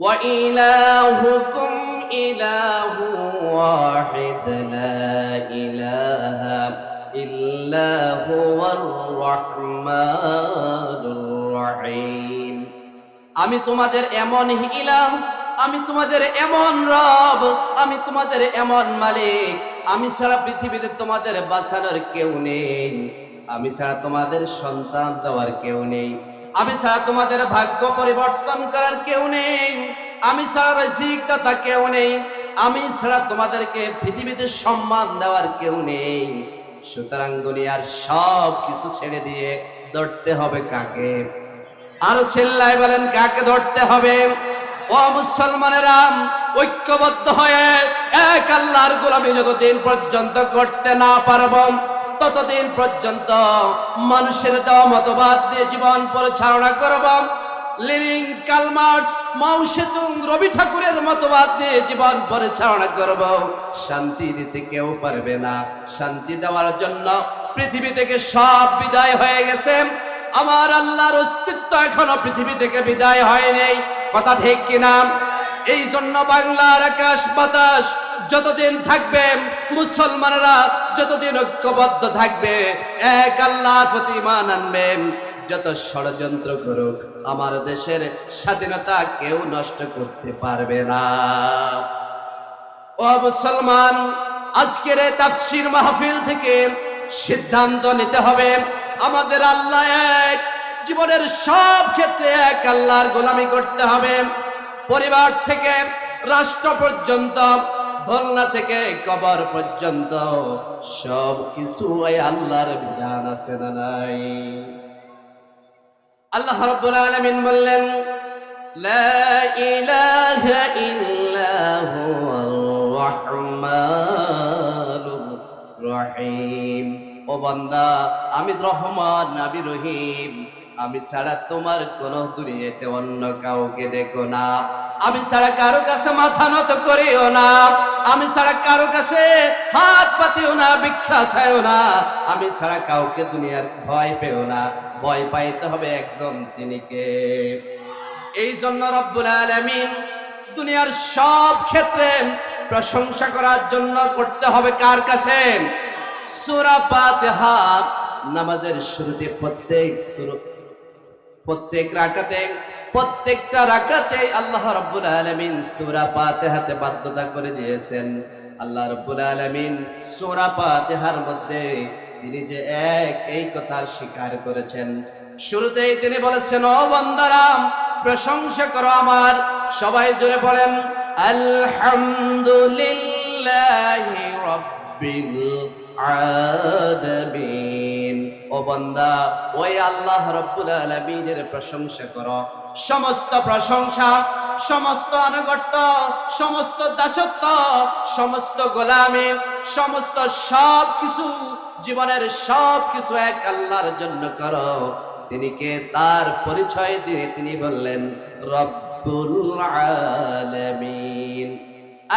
ওয়া ইলাহুকুম ইলাহু ওয়াহিদ লা ইলাহা ইল্লা হুয়ার রাহমানুর রহিম। আমি তোমাদের এমন ইলাহ, আমি তোমাদের এমন রব, আমি তোমাদের এমন মালিক, আমি ছাড়া পৃথিবীতে তোমাদের বাঁচানোর কেউ নেই, আমি ছাড়া তোমাদের সন্তান দেওয়ার কেউ নেই, আমি ছাড়া তোমাদের ভাগ্য পরিবর্তন করার কেউ নেই, আমি ছাড়া রিজিক দাতা কেউ নেই, আমি ছাড়া তোমাদেরকে পৃথিবীতে সম্মান দেওয়ার কেউ নেই। সুতরাং দুনিয়ার সব কিছু ছেড়ে দিয়ে ধরতে হবে কাকে? আরো চিল্লায় বলেন, কাকে ধরতে হবে? ও মুসলমানেরা, ঐক্যবদ্ধ হয়ে এক আল্লাহর গোলামি যতদিন পর্যন্ত করতে না পারব, ততদিন পর্যন্ত মানুষের দেওয়া মতবাদ দিয়ে জীবন পরিচালনা করব। লিনিন, কার্ল মার্কস, মাও সেতুং, রবি ঠাকুরের মতবাদ দিয়ে জীবন পরিচালনা করব। শান্তি দিতে কেউ পারবে না। শান্তি দেওয়ার জন্য পৃথিবী থেকে সব বিদায় হয়ে গেছে, আমার আল্লাহর অস্তিত্ব এখনো পৃথিবী থেকে বিদায় হয়নি। কথা ঠিক কিনা? এই জন্য বাংলার আকাশ বাতাস যতদিন থাকবে, মুসলমানেরা যতদিন ঐক্যবদ্ধ থাকবে, এক আল্লাহর প্রতি ঈমান আনবে, যত ষড়যন্ত্র করুক আমার দেশের স্বাধীনতা কেউ নষ্ট করতে পারবে না। ও মুসলমান, আজকের এই তাফসীর মাহফিল থেকে সিদ্ধান্ত নিতে হবে, আমাদের আল্লাহ এক, জীবনের সব ক্ষেত্রে এক আল্লাহর গোলামি করতে হবে। পরিবার থেকে রাষ্ট্র পর্যন্ত, দোলনা থেকে কবর পর্যন্ত সব কিছু এই আল্লাহর বিধান আছে না নাই? আল্লাহ রাব্বুল আলামিন বললেন, লা ইলাহা ইল্লা হুয়ার রাহমানুর রহিম। ও বান্দা, আমি রহমান, আমি রহিম, আমি ছাড়া তোমার কোন দুনিয়াতে অন্য কাউকে দেখো না, আমি ছাড়া কারো কাছে মাথা নত করিও না, আমি ছাড়া কারো কাছে হাত পাতিও না, ভিক্ষা চাইও না, আমি ছাড়া কাউকে দুনিয়ার ভয় পেও না। ভয় পাইতে হবে একজন, তিনি কে? এই জন্য রব্বুল আলামিন দুনিয়ার সব ক্ষেত্রে প্রশংসা করার জন্য করতে হবে কার কাছে? সূরা ফাতিহা নামাজের শুরুতে প্রত্যেক রাকাতে, প্রত্যেকটা রাকাতে আল্লাহ রাব্বুল আলামিন সূরা ফাতিহাতে বাধ্যতা করে দিয়েছেন। আল্লাহ রাব্বুল আলামিন সূরা ফাতিহার মধ্যে তিনি যে এক, এই কথার স্বীকার করেছেন। শুরুতেই তিনি বলেছেন, ও বান্দারা প্রশংসা করো আমার। সবাই জোরে বলেন, আলহামদুলিল্লাহি রাব্বিল আলামিন। ও বান্দা, ওই আল্লাহ রাব্বুল আলামিনের প্রশংসা করো। সমস্ত প্রশংসা, সমস্ত আনুগত্য, সমস্ত দাসত্ব, সমস্ত গোলামি, সমস্ত সব কিছু, জীবনের সব কিছু এক আল্লাহর জন্য করো। তিনি কে? তার পরিচয় দিয়ে তিনি বললেন, রব্বুল আলামিন।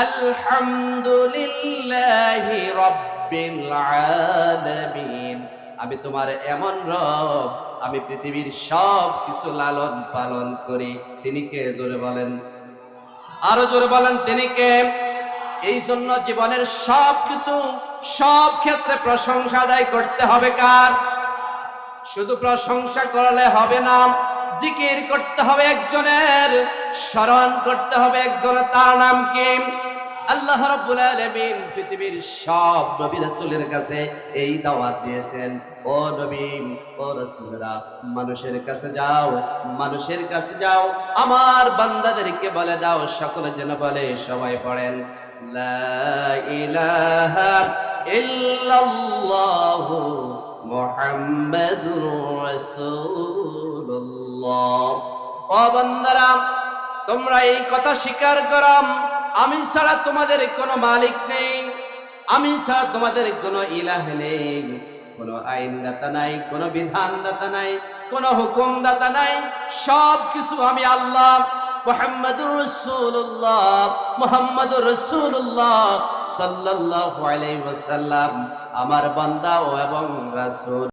আলহামদুলিল্লাহি রাব্বিল আলামিন। আমি তোমার এমন রব, আমি পৃথিবীর সব কিছু লালন পালন করি। তিনি কে? জোরে বলেন, আরো জোরে বলেন, তিনি কে? এই জন্য জীবনের সব কিছু, সব ক্ষেত্রে প্রশংসা আদায় করতে হবে কার? শুধু প্রশংসা করলে হবে না, জিকির করতে হবে একজনের, স্মরণ করতে হবে একজনের। তার নাম কি? আল্লাহ রাব্বুল আলামিন পৃথিবীর সব নবী রাসূলের কাছে এই দাওয়াত দিয়েছেন, ও নবী, ও রাসূলরা, মানুষের কাছে যাও, মানুষের কাছে যাও, আমার বান্দাদেরকে বলে দাও, সকলে যেন বলে। সবাই পড়েন, লা ইলাহা ইল্লাল্লাহু মুহাম্মাদুর রাসূলুল্লাহ। ও বান্দারা, তোমরা এই কথা স্বীকার করো, আমি ছাড়া তোমাদের কোনো মালিক নেই, আমি ছাড়া তোমাদের কোনো ইলাহ নেই, কোনো আইনদাতা নাই, কোনো বিধানদাতা নাই, কোনো হুকুমদাতা নাই, সব কিছু আমি আল্লাহ। মুহাম্মাদুর রাসূলুল্লাহ, মুহাম্মাদুর রাসূলুল্লাহ সাল্লাল্লাহু আলাইহি ওয়াসাল্লাম আমার বান্দা ও এবং রাসূল।